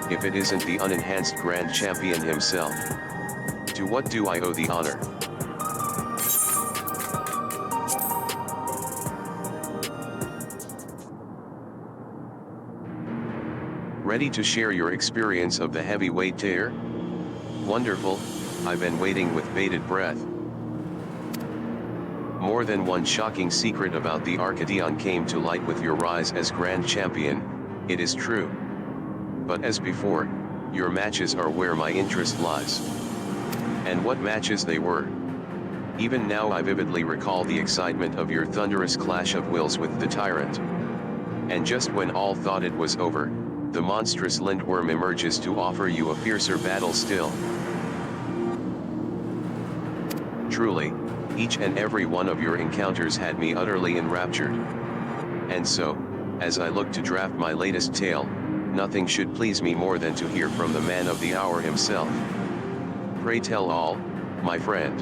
If it isn't the unenhanced Grand Champion himself. To what do I owe the honor? Ready to share your experience of the heavyweight tear? Wonderful, I've been waiting with bated breath. More than one shocking secret about the Arcadion came to light with your rise as Grand Champion, it is true. But as before, your matches are where my interest lies. And what matches they were. Even now I vividly recall the excitement of your thunderous clash of wills with the tyrant. And just when all thought it was over, the monstrous lindworm emerges to offer you a fiercer battle still. Truly, each and every one of your encounters had me utterly enraptured. And so, as I look to draft my latest tale, nothing should please me more than to hear from the man of the hour himself. Pray tell all, my friend.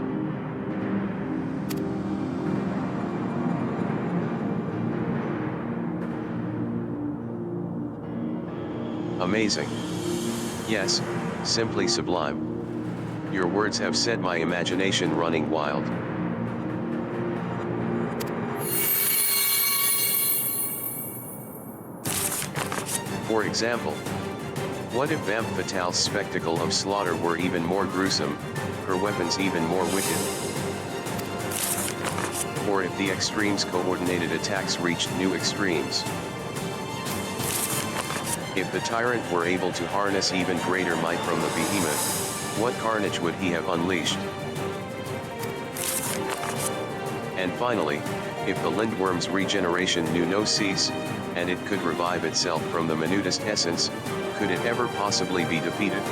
Amazing. Yes, simply sublime. Your words have set my imagination running wild. For example, what if Vamp Fatale's spectacle of slaughter were even more gruesome, her weapons even more wicked? Or if the Extreme's coordinated attacks reached new extremes? If the tyrant were able to harness even greater might from the behemoth, what carnage would he have unleashed? And finally, if the lindworm's regeneration knew no cease, and it could revive itself from the minutest essence, could it ever possibly be defeated?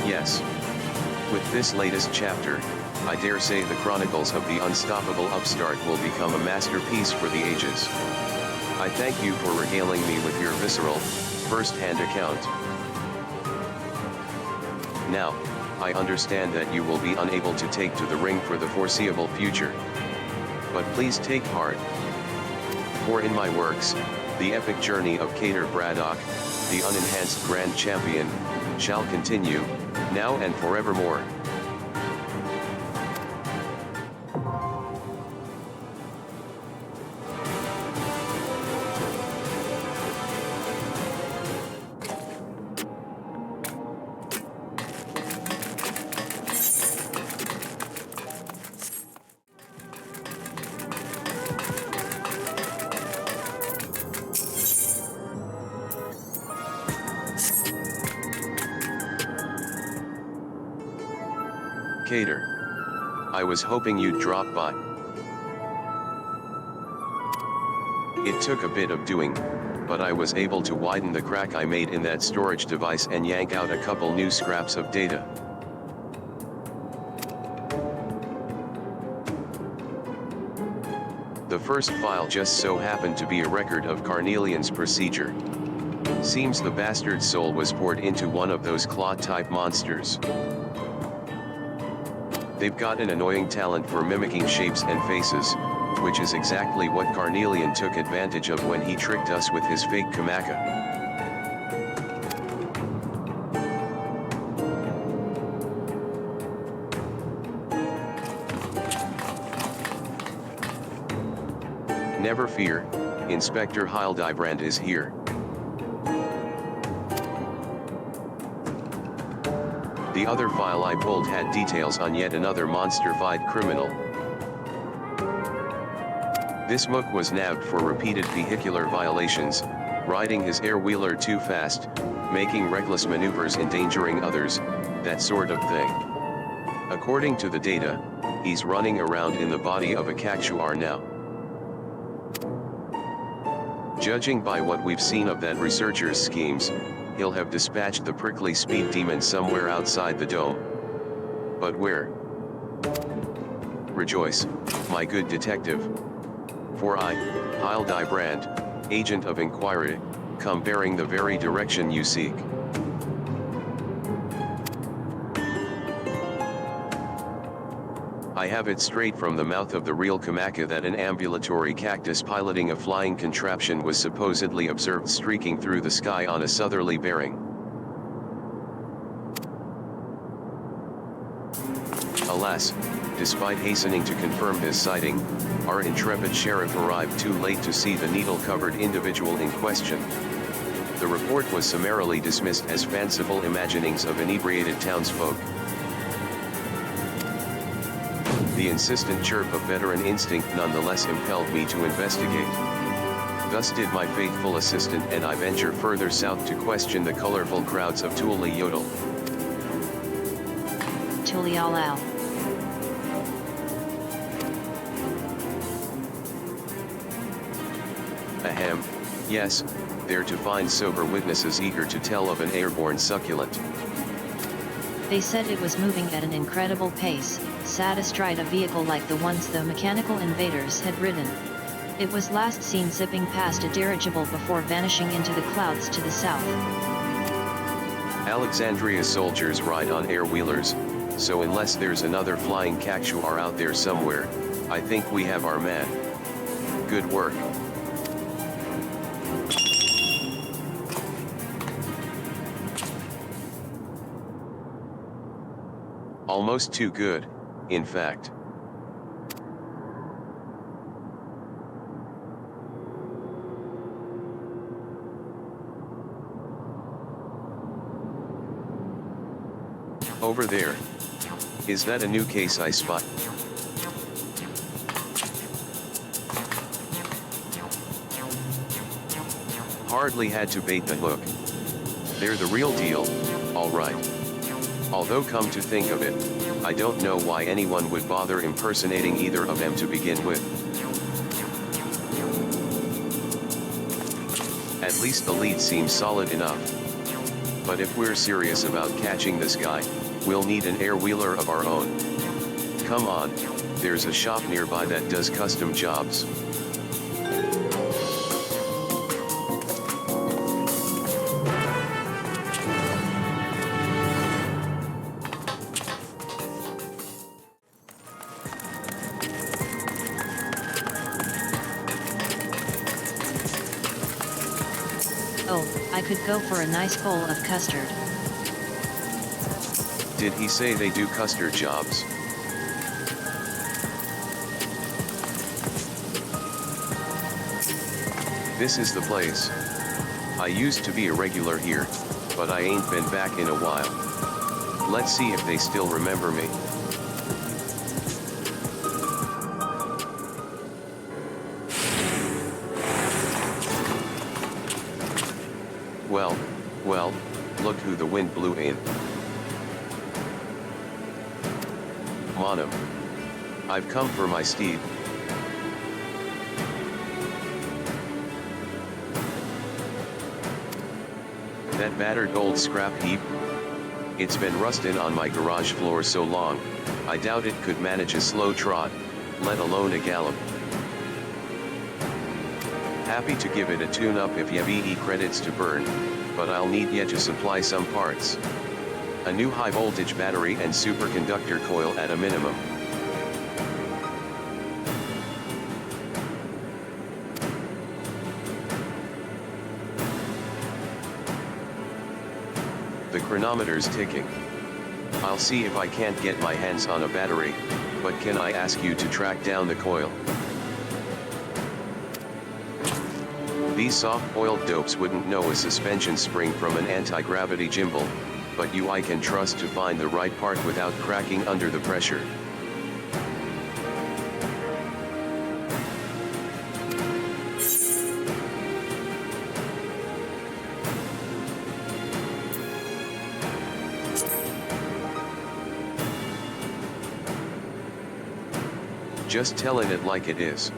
Yes. With this latest chapter, I dare say the chronicles of the unstoppable upstart will become a masterpiece for the ages. I thank you for regaling me with your visceral, first-hand account. Now, I understand that you will be unable to take to the ring for the foreseeable future. But please take heart. For in my works, the epic journey of Cater Braddock, the unenhanced Grand Champion, shall continue, now and forevermore. Cater. I was hoping you'd drop by. It took a bit of doing, but I was able to widen the crack I made in that storage device and yank out a couple new scraps of data. The first file just so happened to be a record of Carnelian's procedure. Seems the bastard's soul was poured into one of those claw-type monsters. They've got an annoying talent for mimicking shapes and faces, which is exactly what Carnelian took advantage of when he tricked us with his fake Kamaka. Never fear, Inspector Hildebrand is here. The other file I pulled had details on yet another monster-fied criminal. This mook was nabbed for repeated vehicular violations, riding his air-wheeler too fast, making reckless maneuvers endangering others, that sort of thing. According to the data, he's running around in the body of a cactuar now. Judging by what we've seen of that researcher's schemes, he'll have dispatched the prickly speed demon somewhere outside the dome. But where? Rejoice, my good detective. For I, Hildebrand, agent of inquiry, come bearing the very direction you seek. I have it straight from the mouth of the real Kamaka that an ambulatory cactus piloting a flying contraption was supposedly observed streaking through the sky on a southerly bearing. Alas, despite hastening to confirm his sighting, our intrepid sheriff arrived too late to see the needle-covered individual in question. The report was summarily dismissed as fanciful imaginings of inebriated townsfolk. The insistent chirp of veteran instinct nonetheless impelled me to investigate. Thus did my faithful assistant and I venture further south to question the colorful crowds of Tuli Yodel. Tuli Alal. Ahem, yes, there to find sober witnesses eager to tell of an airborne succulent. They said it was moving at an incredible pace, sat astride a vehicle like the ones the mechanical invaders had ridden. It was last seen zipping past a dirigible before vanishing into the clouds to the south. Alexandria soldiers ride on air-wheelers, so unless there's another flying cactuar out there somewhere, I think we have our man. Good work. Almost too good, in fact. Over there. Is that a new case I spot? Hardly had to bait the hook. They're the real deal, all right. Although come to think of it, I don't know why anyone would bother impersonating either of them to begin with. At least the lead seems solid enough. But if we're serious about catching this guy, we'll need an air-wheeler of our own. Come on, there's a shop nearby that does custom jobs. Oh, I could go for a nice bowl of custard. Did he say they do custard jobs? This is the place. I used to be a regular here, but I ain't been back in a while. Let's see if they still remember me. Well, look who the wind blew in. Monum. I've come for my steed. That battered old scrap heap? It's been rusting on my garage floor so long, I doubt it could manage a slow trot, let alone a gallop. Happy to give it a tune-up if you've EE credits to burn, but I'll need you to supply some parts. A new high-voltage battery and superconductor coil at a minimum. The chronometer's ticking. I'll see if I can't get my hands on a battery, but can I ask you to track down the coil? These soft-boiled dopes wouldn't know a suspension spring from an anti-gravity gimbal, but I can trust to find the right part without cracking under the pressure. Just telling it like it is.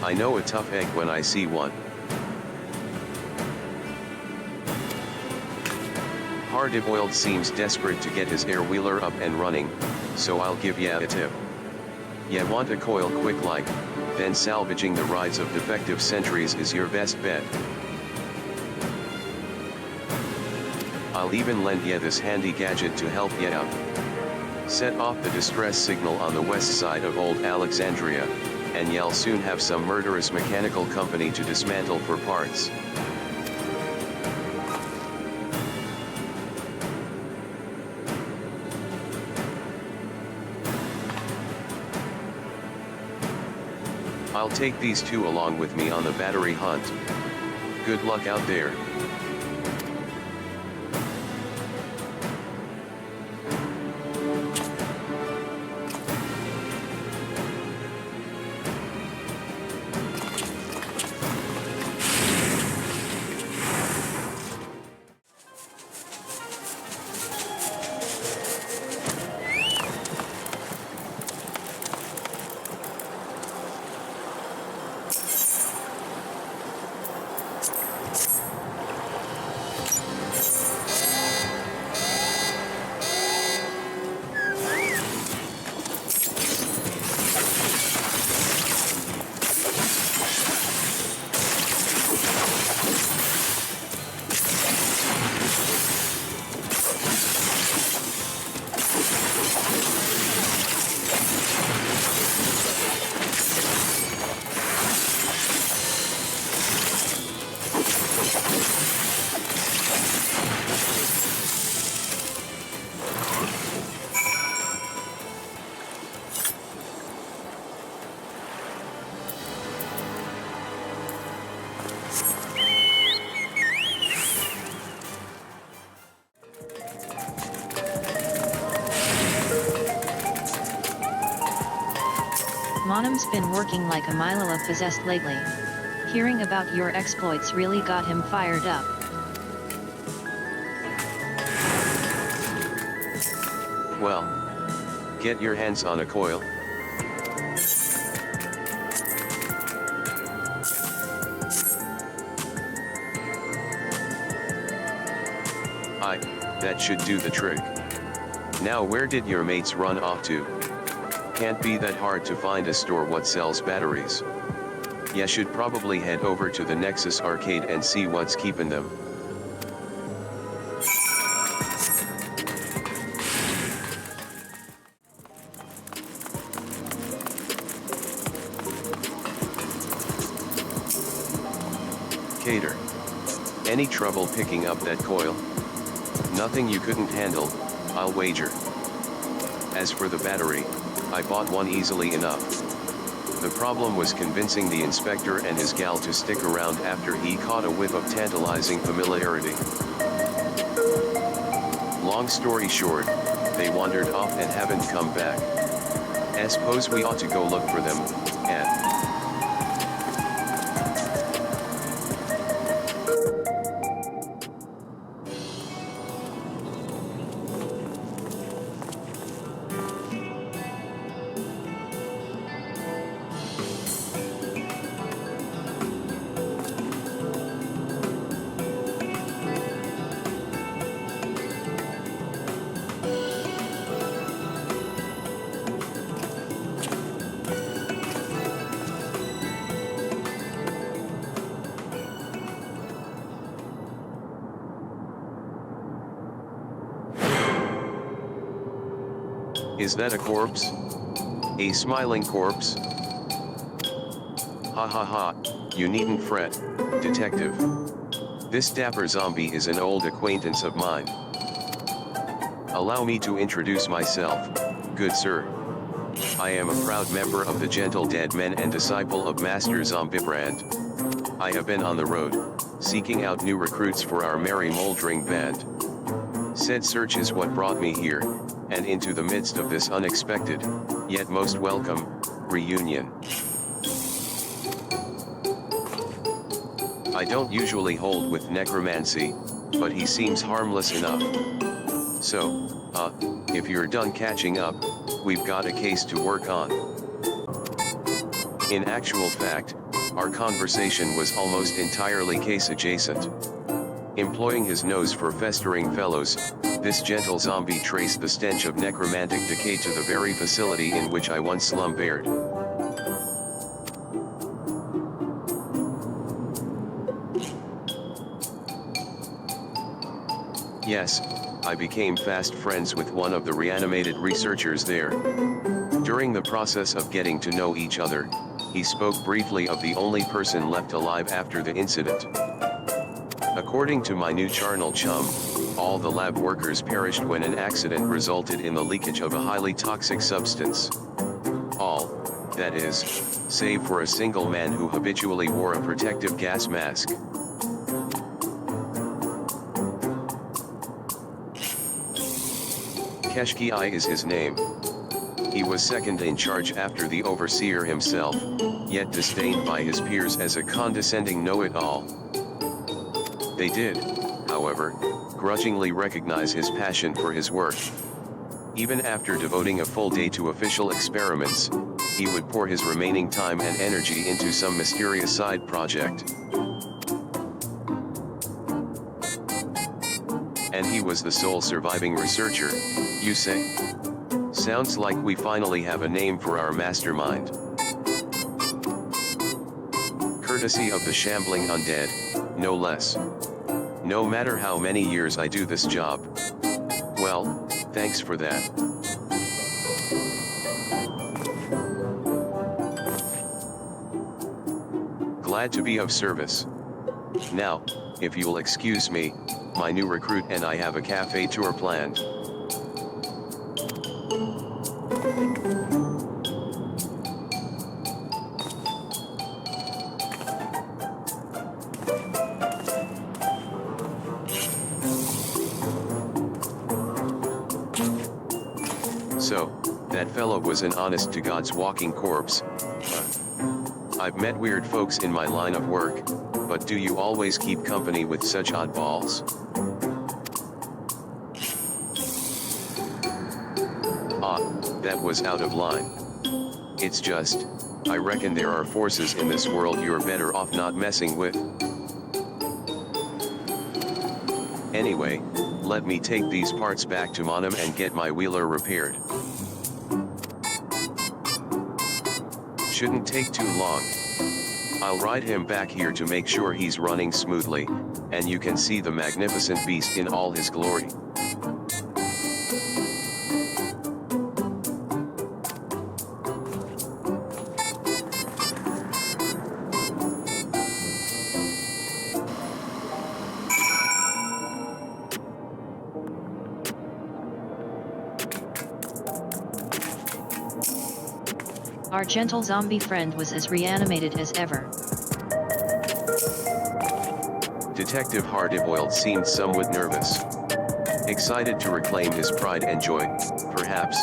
I know a tough egg when I see one. Hardiboil seems desperate to get his air-wheeler up and running, so I'll give ya a tip. Ya want a coil quick like, then salvaging the rides of defective sentries is your best bet. I'll even lend ya this handy gadget to help ya out. Set off the distress signal on the west side of Old Alexandria, and y'all soon have some murderous mechanical company to dismantle for parts. I'll take these two along with me on the battery hunt. Good luck out there. Monum's been working like a Milo possessed lately. Hearing about your exploits really got him fired up. Well, get your hands on a coil. That should do the trick. Now where did your mates run off to? Can't be that hard to find a store what sells batteries. Ya should probably head over to the Nexus arcade and see what's keeping them. Cater. Any trouble picking up that coil? Nothing you couldn't handle, I'll wager. As for the battery, I bought one easily enough. The problem was convincing the inspector and his gal to stick around after he caught a whiff of tantalizing familiarity. Long story short, they wandered off and haven't come back. I suppose we ought to go look for them, and... Is that a corpse? A smiling corpse? Ha ha ha, you needn't fret, detective. This dapper zombie is an old acquaintance of mine. Allow me to introduce myself, good sir. I am a proud member of the Gentle Dead Men and disciple of Master Zombiebrand. I have been on the road, seeking out new recruits for our merry moldering band. Said search is what brought me here, and into the midst of this unexpected, yet most welcome, reunion. I don't usually hold with necromancy, but he seems harmless enough. So, if you're done catching up, we've got a case to work on. In actual fact, our conversation was almost entirely case adjacent. Employing his nose for festering fellows, this gentle zombie traced the stench of necromantic decay to the very facility in which I once slumbered. Yes, I became fast friends with one of the reanimated researchers there. During the process of getting to know each other, he spoke briefly of the only person left alive after the incident. According to my new charnel chum, all the lab workers perished when an accident resulted in the leakage of a highly toxic substance. All, that is, save for a single man who habitually wore a protective gas mask. Keshki is his name. He was second in charge after the overseer himself, yet disdained by his peers as a condescending know-it-all. They did, however, grudgingly recognize his passion for his work. Even after devoting a full day to official experiments, he would pour his remaining time and energy into some mysterious side project. And he was the sole surviving researcher, you say? Sounds like we finally have a name for our mastermind. Courtesy of the shambling undead, no less. No matter how many years I do this job. Well, thanks for that. Glad to be of service. Now, if you'll excuse me, my new recruit and I have a cafe tour planned. So, that fellow was an honest-to-God's walking corpse. I've met weird folks in my line of work, but do you always keep company with such oddballs? That was out of line. It's just, I reckon there are forces in this world you're better off not messing with. Anyway, let me take these parts back to Monum and get my wheeler repaired. Shouldn't take too long. I'll ride him back here to make sure he's running smoothly, and you can see the magnificent beast in all his glory. Our gentle zombie friend was as reanimated as ever. Detective Hardiboil seemed somewhat nervous. Excited to reclaim his pride and joy, perhaps.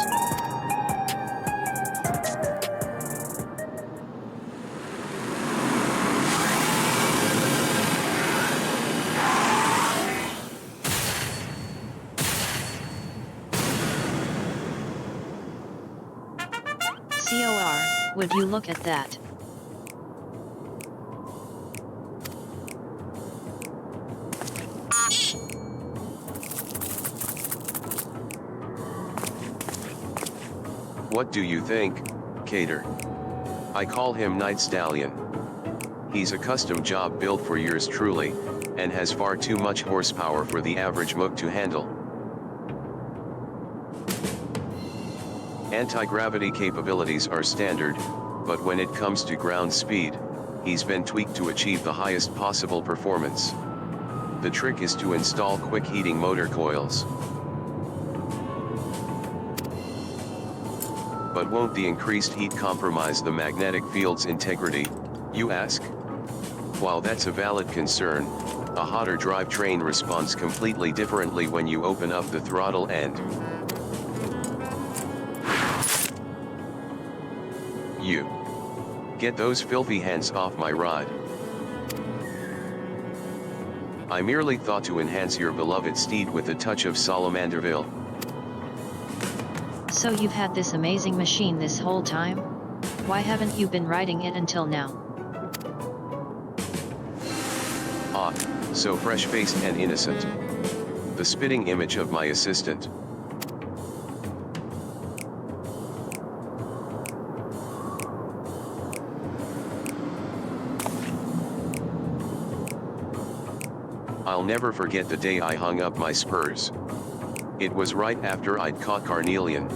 COR, would you look at that? What do you think, Cater? I call him Night Stallion. He's a custom job built for yours truly, and has far too much horsepower for the average mook to handle. Anti-gravity capabilities are standard, but when it comes to ground speed, he's been tweaked to achieve the highest possible performance. The trick is to install quick heating motor coils. But won't the increased heat compromise the magnetic field's integrity, you ask? While that's a valid concern, a hotter drivetrain responds completely differently when you open up the throttle and you get those filthy hands off my ride. I merely thought to enhance your beloved steed with a touch of Salamanderville. So you've had this amazing machine this whole time? Why haven't you been riding it until now? Ah, so fresh-faced and innocent. The spitting image of my assistant. I'll never forget the day I hung up my spurs. It was right after I'd caught carnelian.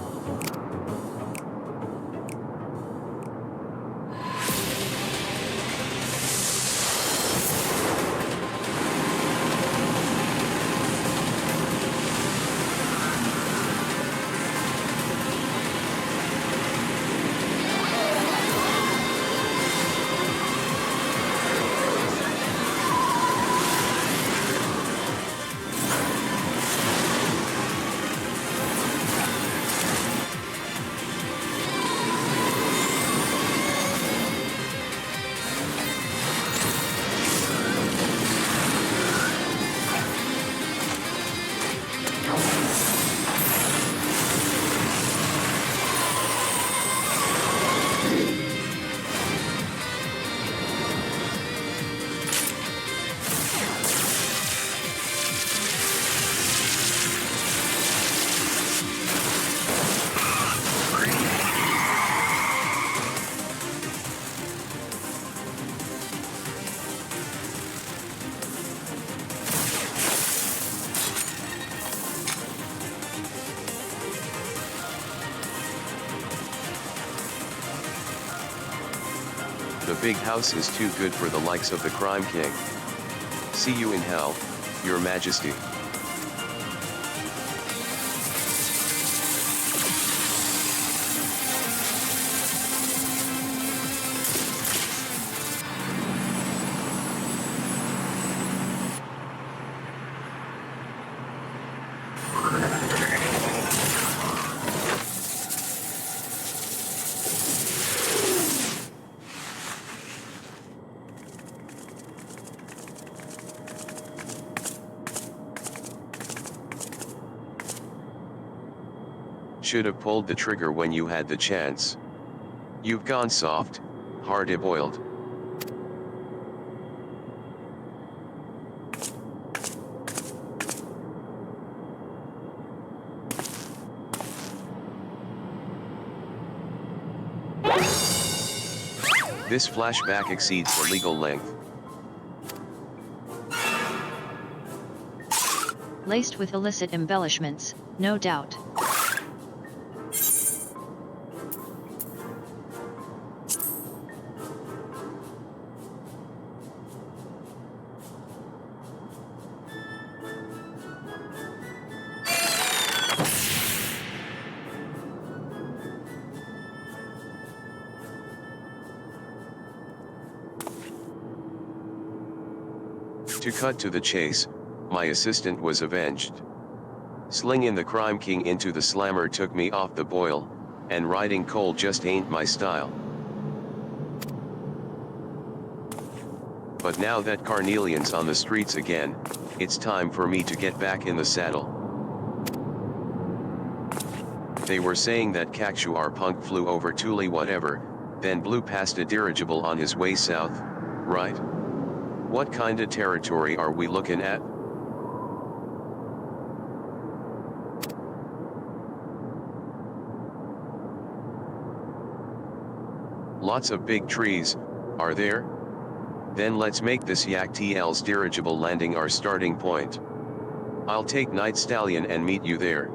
The big house is too good for the likes of the Crime King. See you in hell, Your Majesty. Should have pulled the trigger when you had the chance. You've gone soft, Hardiboiled. This flashback exceeds the legal length. Laced with illicit embellishments, no doubt. To cut to the chase, my assistant was avenged. Slinging the Crime King into the slammer took me off the boil, and riding coal just ain't my style. But now that carnelian's on the streets again, it's time for me to get back in the saddle. They were saying that Kakshur punk flew over Thule whatever, then blew past a dirigible on his way south, right? What kinda territory are we looking at? Lots of big trees, are there? Then let's make this Yak-TL's dirigible landing our starting point. I'll take Night Stallion and meet you there.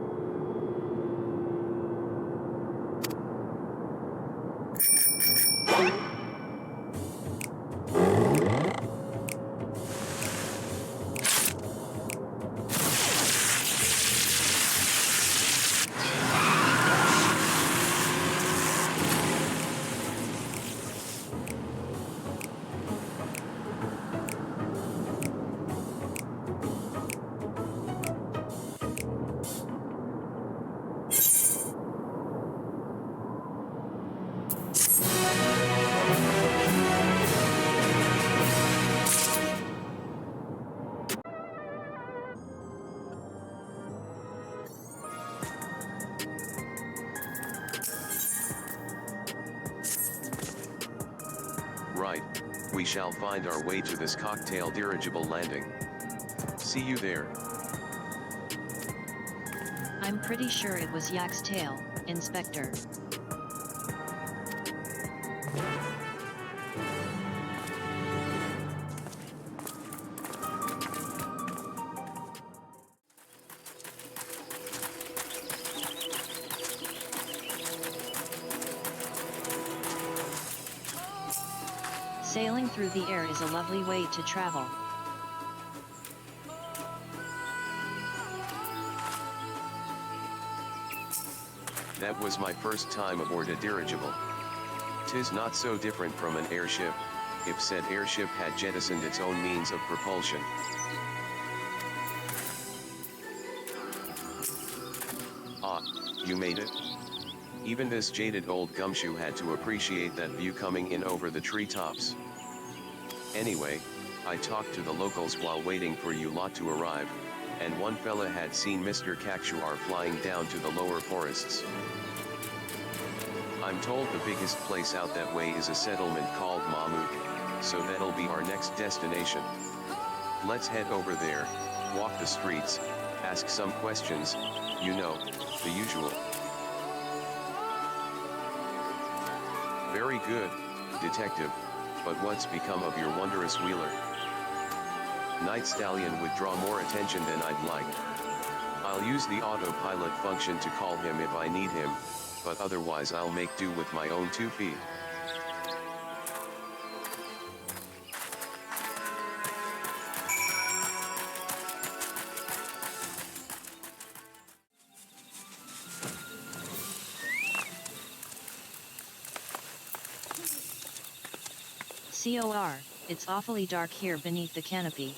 we shall find our way to this cocktail dirigible landing. See you there. I'm pretty sure it was Yak's tail, Inspector. Sailing through the air is a lovely way to travel. That was my first time aboard a dirigible. 'Tis not so different from an airship, if said airship had jettisoned its own means of propulsion. Ah, you made it? Even this jaded old gumshoe had to appreciate that view coming in over the treetops. Anyway, I talked to the locals while waiting for you lot to arrive, and one fella had seen Mr. Cactuar flying down to the lower forests. I'm told the biggest place out that way is a settlement called Mamuk, so that'll be our next destination. Let's head over there, walk the streets, ask some questions, you know, the usual. Very good, detective, but what's become of your wondrous wheeler? Night Stallion would draw more attention than I'd like. I'll use the autopilot function to call him if I need him, but otherwise I'll make do with my own 2 feet. COR, it's awfully dark here beneath the canopy.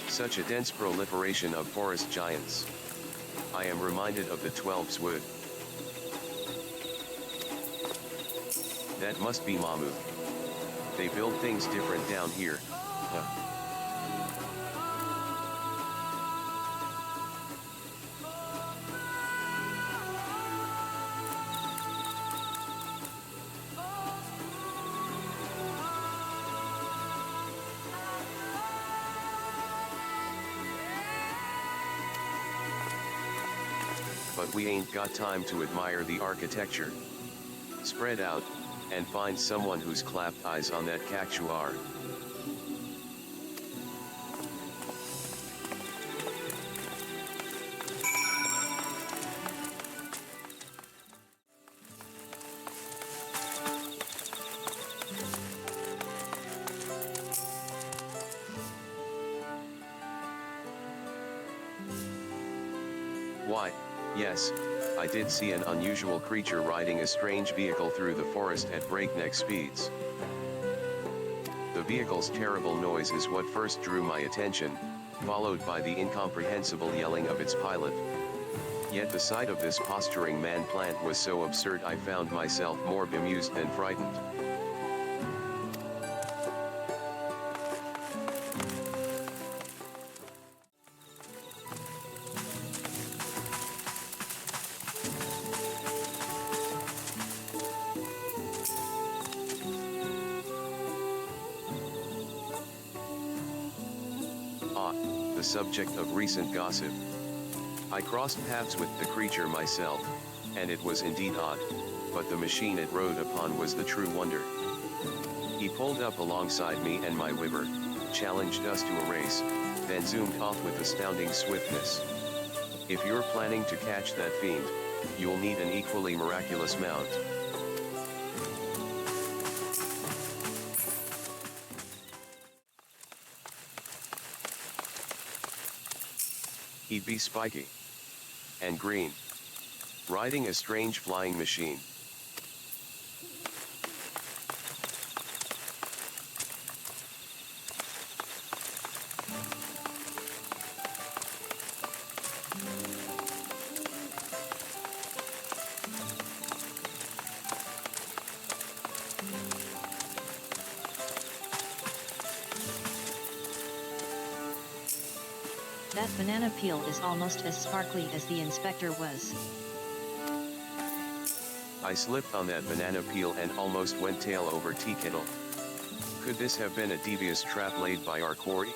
Such a dense proliferation of forest giants. I am reminded of the 12's wood. That must be Mamuk. They build things different down here, huh? But we ain't got time to admire the architecture. Spread out, and find someone who's clapped eyes on that cactuar. Why, yes, I did see an unusual creature riding a strange vehicle through the forest at breakneck speeds. The vehicle's terrible noise is what first drew my attention, followed by the incomprehensible yelling of its pilot. Yet the sight of this posturing man-plant was so absurd I found myself more bemused than frightened. The subject of recent gossip. I crossed paths with the creature myself, and it was indeed odd, but the machine it rode upon was the true wonder. He pulled up alongside me and my Wyvern, challenged us to a race, then zoomed off with astounding swiftness. If you're planning to catch that fiend, you'll need an equally miraculous mount. He'd be spiky and green, riding a strange flying machine. That banana peel is almost as sparkly as the inspector was. I slipped on that banana peel and almost went tail over tea kettle. Could this have been a devious trap laid by our quarry?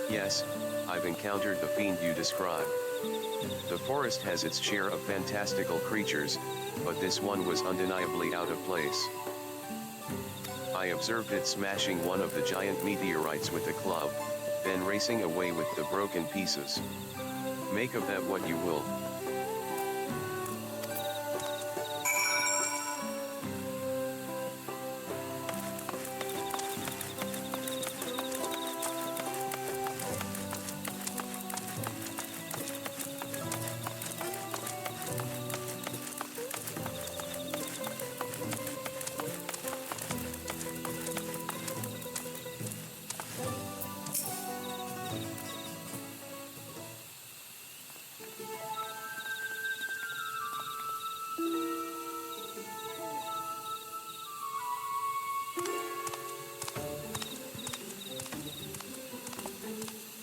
Yes, I've encountered the fiend you describe. The forest has its share of fantastical creatures, but this one was undeniably out of place. I observed it smashing one of the giant meteorites with a club, then racing away with the broken pieces. Make of that what you will.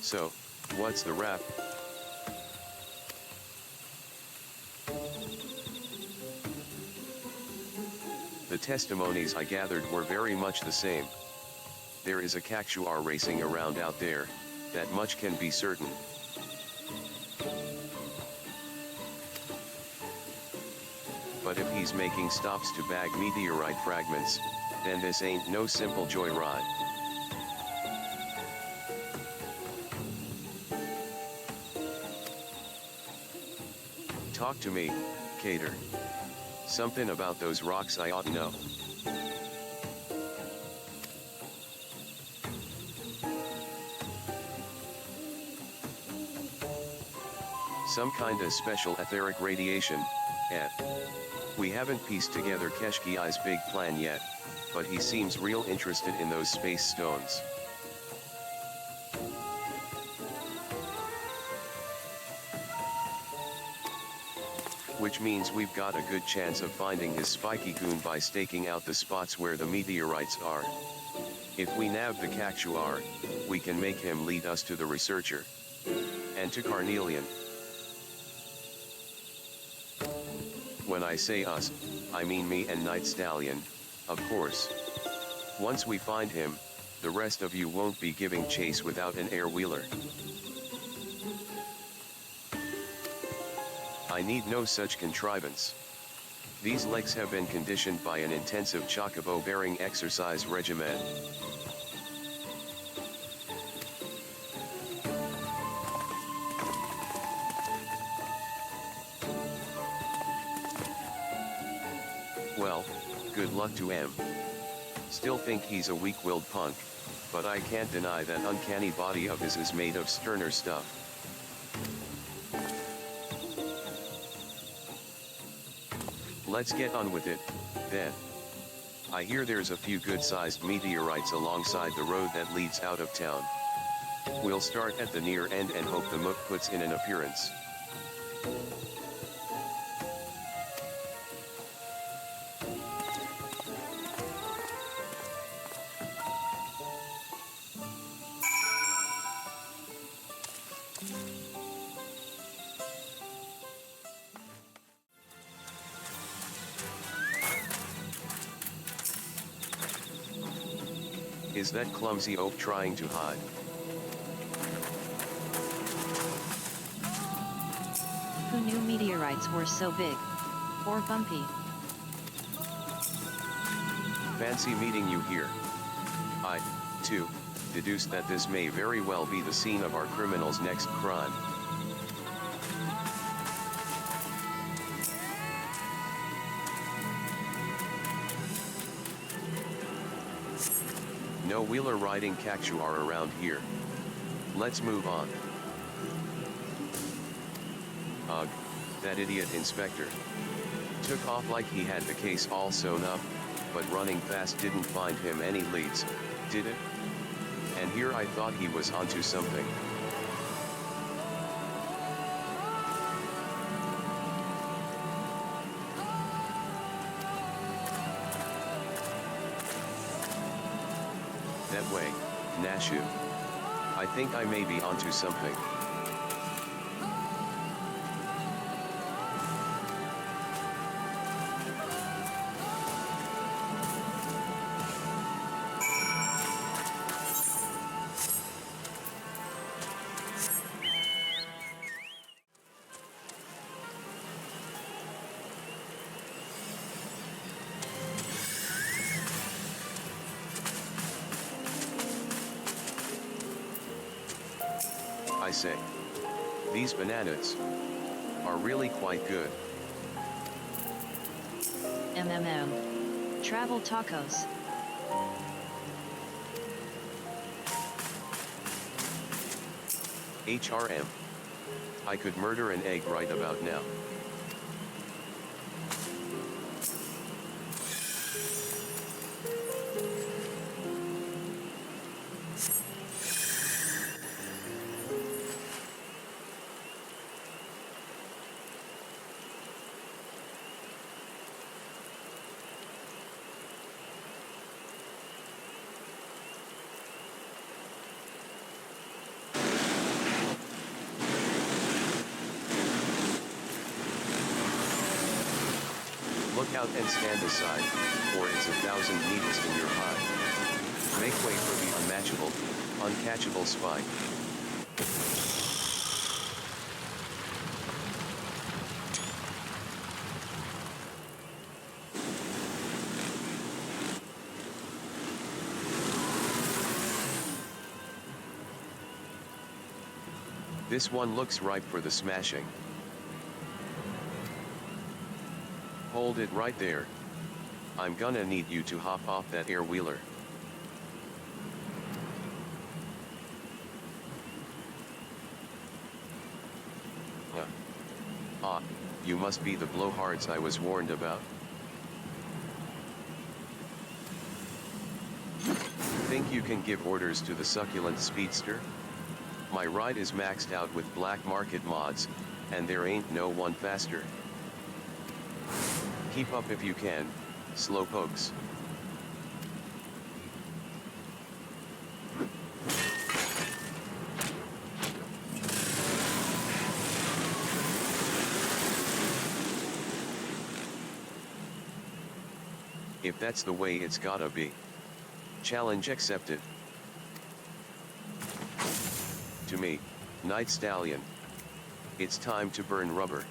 So, what's the rap? The testimonies I gathered were very much the same. There is a cactuar racing around out there, that much can be certain. But if he's making stops to bag meteorite fragments, then this ain't no simple joyride. Talk to me, Cater. Something about those rocks I ought to know. Some kinda special etheric radiation, We haven't pieced together Keshkiai's big plan yet, but he seems real interested in those space stones. Which means we've got a good chance of finding his spiky goon by staking out the spots where the meteorites are. If we nab the cactuar, we can make him lead us to the researcher. And to Carnelian. When I say us, I mean me and Night Stallion, of course. Once we find him, the rest of you won't be giving chase without an air-wheeler. I need no such contrivance. These legs have been conditioned by an intensive chocobo-bearing exercise regimen. Well, good luck to him. Still think he's a weak-willed punk, but I can't deny that uncanny body of his is made of sterner stuff. Let's get on with it, then. I hear there's a few good-sized meteorites alongside the road that leads out of town. We'll start at the near end and hope the Mook puts in an appearance. Is that clumsy oaf trying to hide? Who knew meteorites were so big? Or bumpy? Fancy meeting you here. I, too, deduced that this may very well be the scene of our criminal's next crime. No wheeler riding cactuar around here. Let's move on. Ugh, that idiot inspector. Took off like he had the case all sewn up, but running fast didn't find him any leads, did it? And here I thought he was onto something. That way. Nashu. I think I may be onto something. I say, these bananas are really quite good. Travel tacos. HRM. I could murder an egg right about now. Look out and stand aside, or it's 1,000 needles in your hide. Make way for the unmatchable, uncatchable spike. This one looks ripe for the smashing. Hold it right there. I'm gonna need you to hop off that air-wheeler. You must be the blowhards I was warned about. Think you can give orders to the succulent speedster? My ride is maxed out with black market mods, and there ain't no one faster. Keep up if you can, slowpokes. If that's the way it's gotta be. Challenge accepted. To me, Night Stallion. It's time to burn rubber.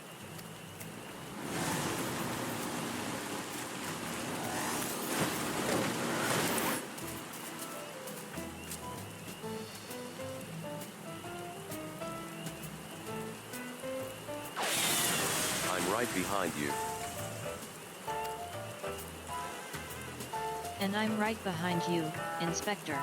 I'm right behind you. And I'm right behind you, Inspector.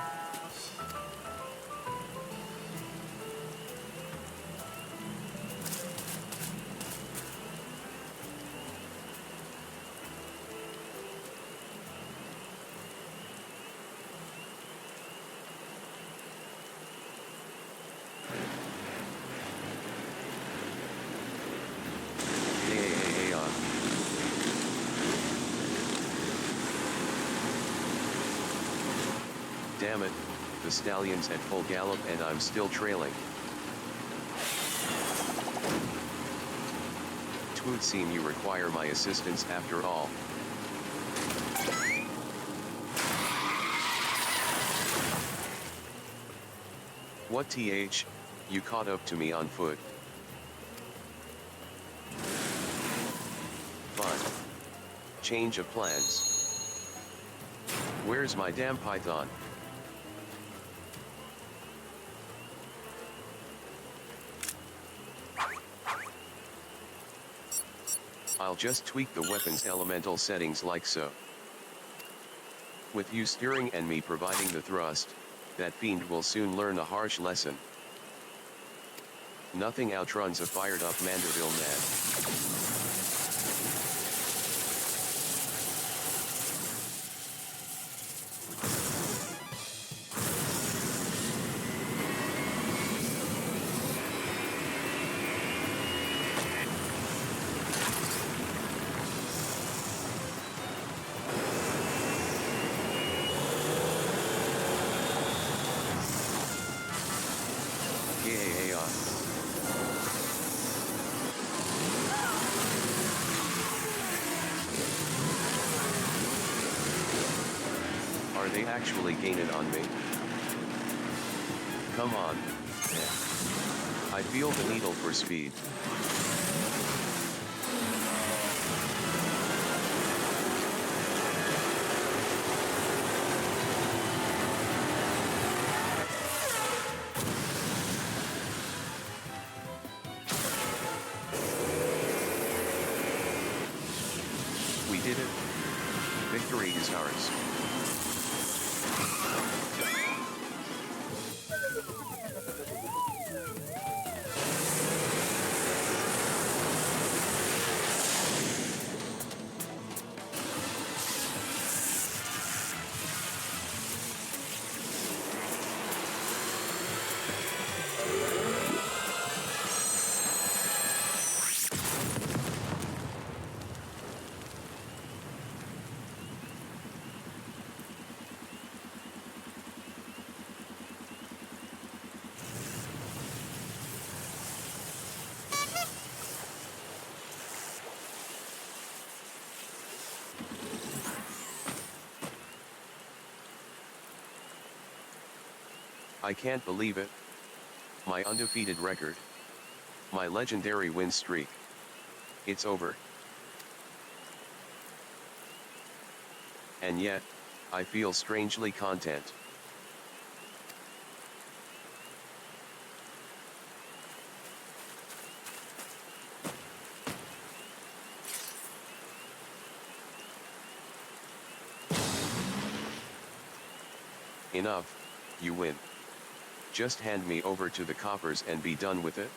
Damn it, the stallion's at full gallop and I'm still trailing. Twould seem you require my assistance after all. What th? You caught up to me on foot. Fun. Change of plans. Where's my damn python? I'll just tweak the weapon's elemental settings like so. With you steering and me providing the thrust, that fiend will soon learn a harsh lesson. Nothing outruns a fired up Manderville man. they actually gain it on me? Come on. I feel the needle for speed. We did it. Victory is ours. I can't believe it. My undefeated record. My legendary win streak. It's over. And yet, I feel strangely content. Enough, you win. Just hand me over to the coppers and be done with it.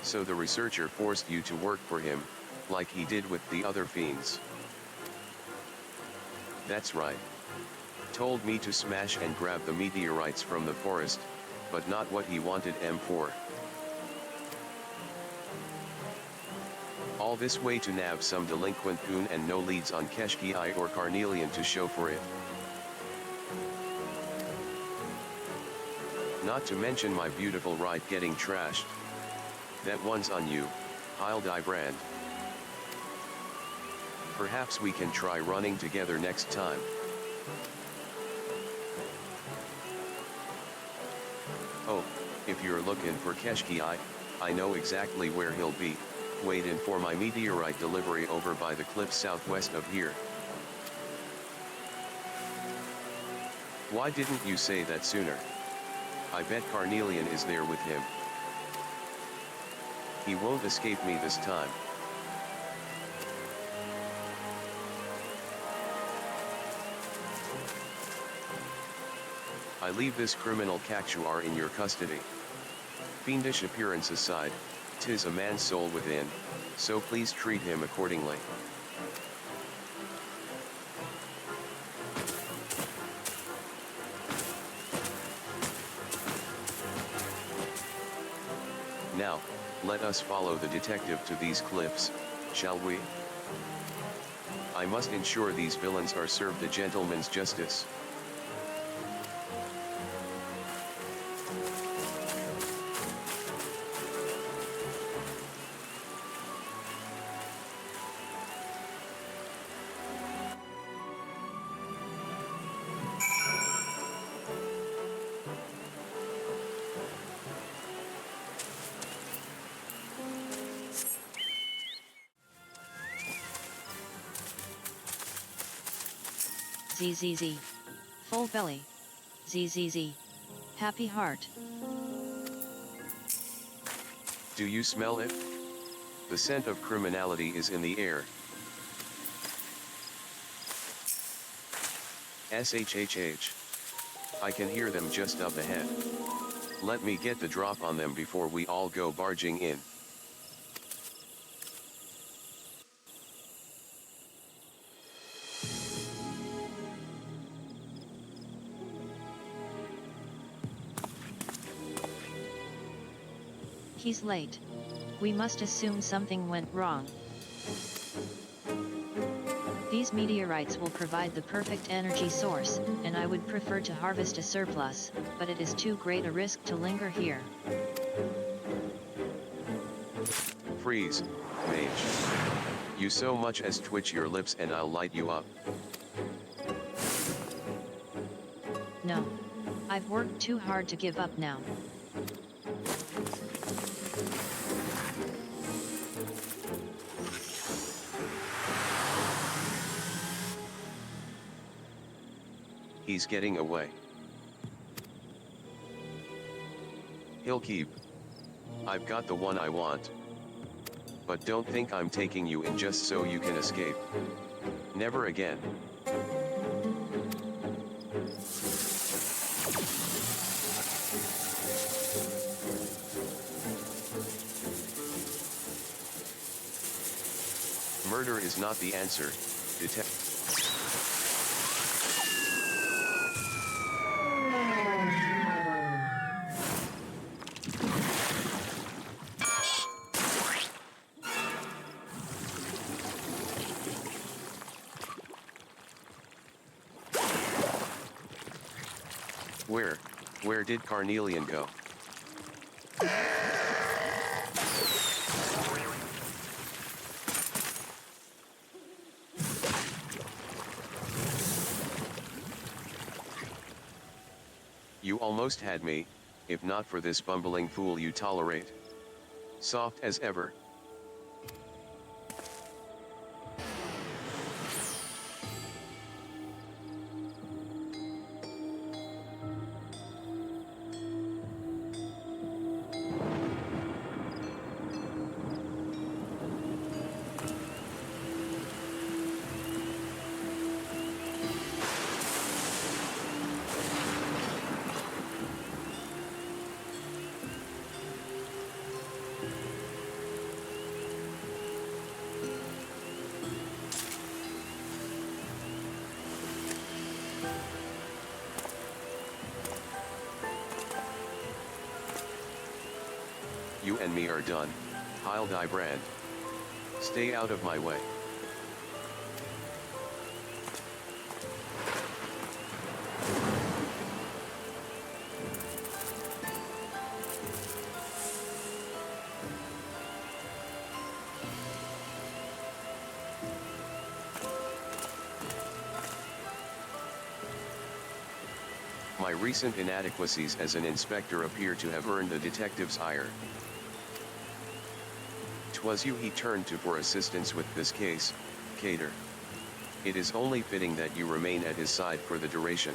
So the researcher forced you to work for him, like he did with the other fiends. That's right. Told me to smash and grab the meteorites from the forest, but not what he wanted them for. All this way to nab some delinquent goon and no leads on Keshki or Carnelian to show for it. Not to mention my beautiful ride getting trashed. That one's on you, Hildebrand. Perhaps we can try running together next time. Oh, if you're looking for Keshki, I know exactly where he'll be, waiting for my meteorite delivery over by the cliffs southwest of here. Why didn't you say that sooner? I bet Carnelian is there with him. He won't escape me this time. I leave this criminal Cactuar in your custody. Fiendish appearance aside, 'tis a man's soul within, so please treat him accordingly. Now, let us follow the detective to these cliffs, shall we? I must ensure these villains are served a gentleman's justice. ZZZ. Full belly. ZZZ. Happy heart. Do you smell it? The scent of criminality is in the air. SHHH. I can hear them just up ahead. Let me get the drop on them before we all go barging in. He's late. We must assume something went wrong. These meteorites will provide the perfect energy source, and I would prefer to harvest a surplus, but it is too great a risk to linger here. Freeze, mage. You so much as twitch your lips and I'll light you up. No. I've worked too hard to give up now. He's getting away. He'll keep. I've got the one I want. But don't think I'm taking you in just so you can escape. Never again. Murder is not the answer, Where did Carnelian go? You almost had me, if not for this bumbling fool you tolerate. Soft as ever. You and me are done, Hildebrand. Stay out of my way. My recent inadequacies as an inspector appear to have earned the detective's ire. 'Twas you he turned to for assistance with this case, Cater. It is only fitting that you remain at his side for the duration.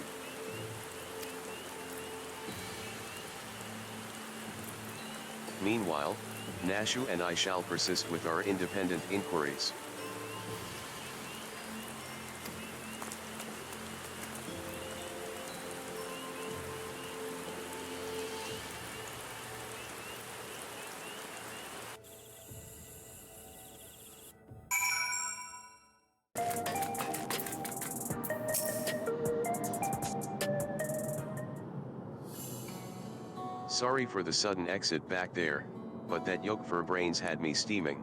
Meanwhile, Nashu and I shall persist with our independent inquiries. Sorry for the sudden exit back there, but that yoke for brains had me steaming.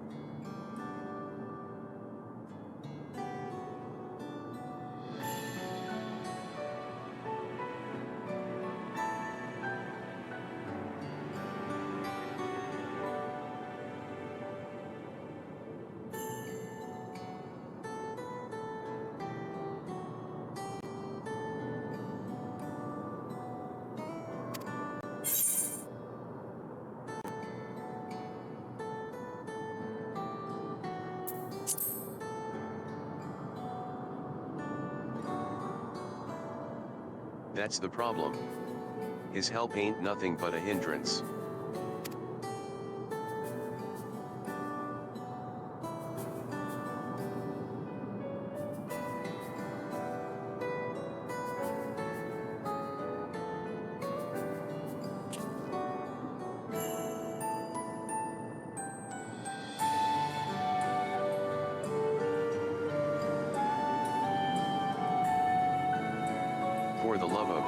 That's the problem. His help ain't nothing but a hindrance. For the love of,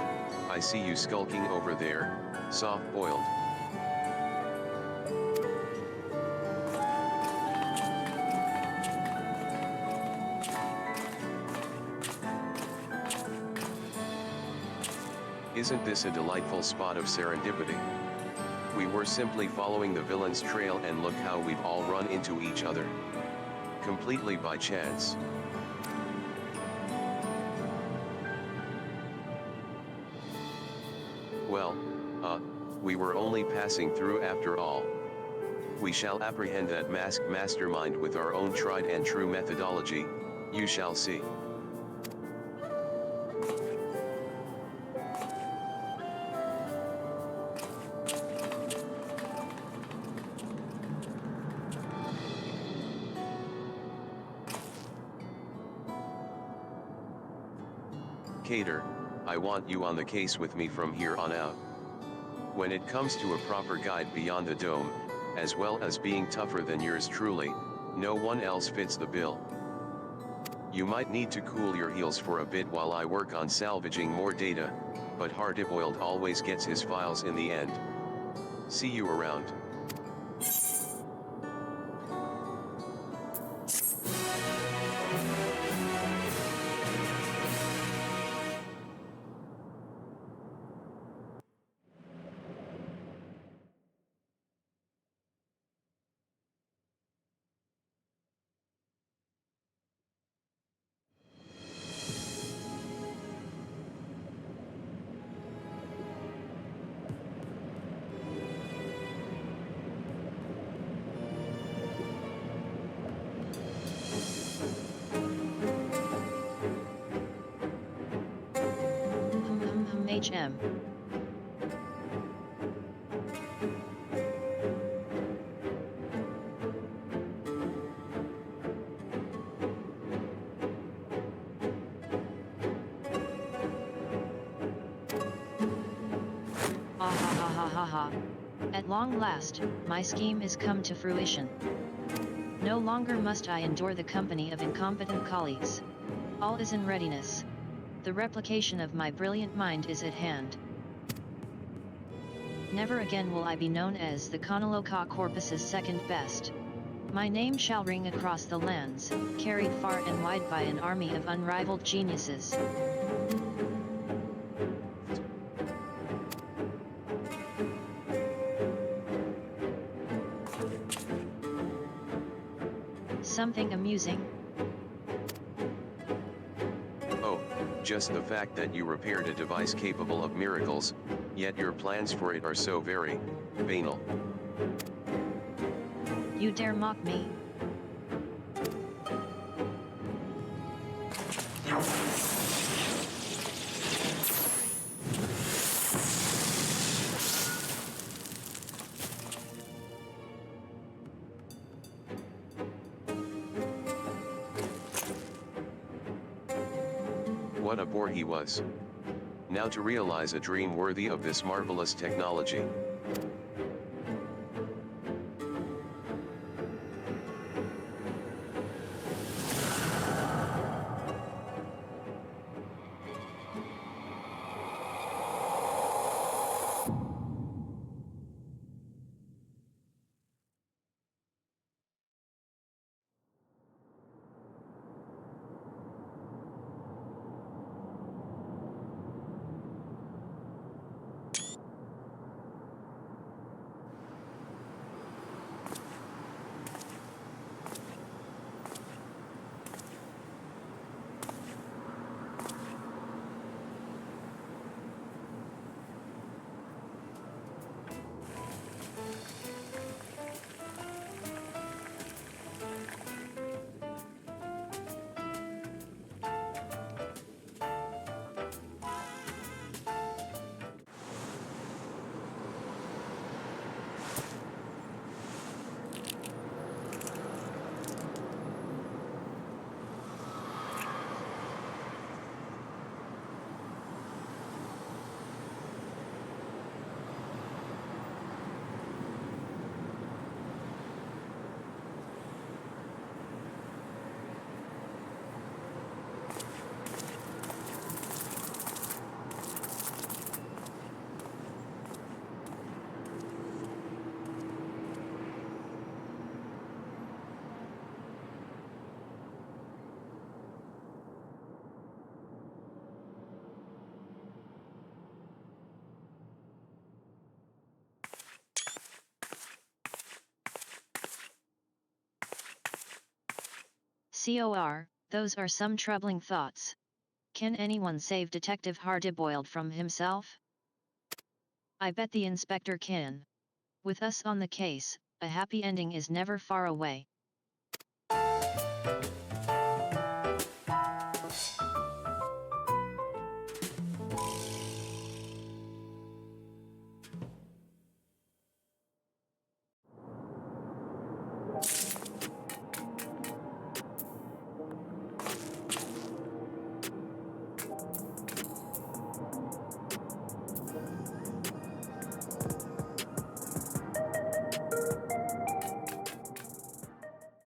I see you skulking over there, soft-boiled. Isn't this a delightful spot of serendipity? We were simply following the villain's trail and look how we've all run into each other. Completely by chance. Well, we were only passing through after all. We shall apprehend that masked mastermind with our own tried and true methodology, you shall see. Cater, I want you on the case with me from here on out. When it comes to a proper guide beyond the dome, as well as being tougher than yours truly, no one else fits the bill. You might need to cool your heels for a bit while I work on salvaging more data, but Hardiboiled always gets his files in the end. See you around. HM. Ah ha ha ha ha ha. At long last, my scheme is come to fruition. No longer must I endure the company of incompetent colleagues. All is in readiness. The replication of my brilliant mind is at hand. Never again will I be known as the Conoloca Corpus's second best. My name shall ring across the lands, carried far and wide by an army of unrivaled geniuses. Something amusing? Oh, just the fact that you repaired a device capable of miracles, yet your plans for it are so very banal. You dare mock me? What a bore he was. Now to realize a dream worthy of this marvelous technology. Those are some troubling thoughts. Can anyone save Detective Hardiboil from himself? I bet the inspector can. With us on the case, a happy ending is never far away.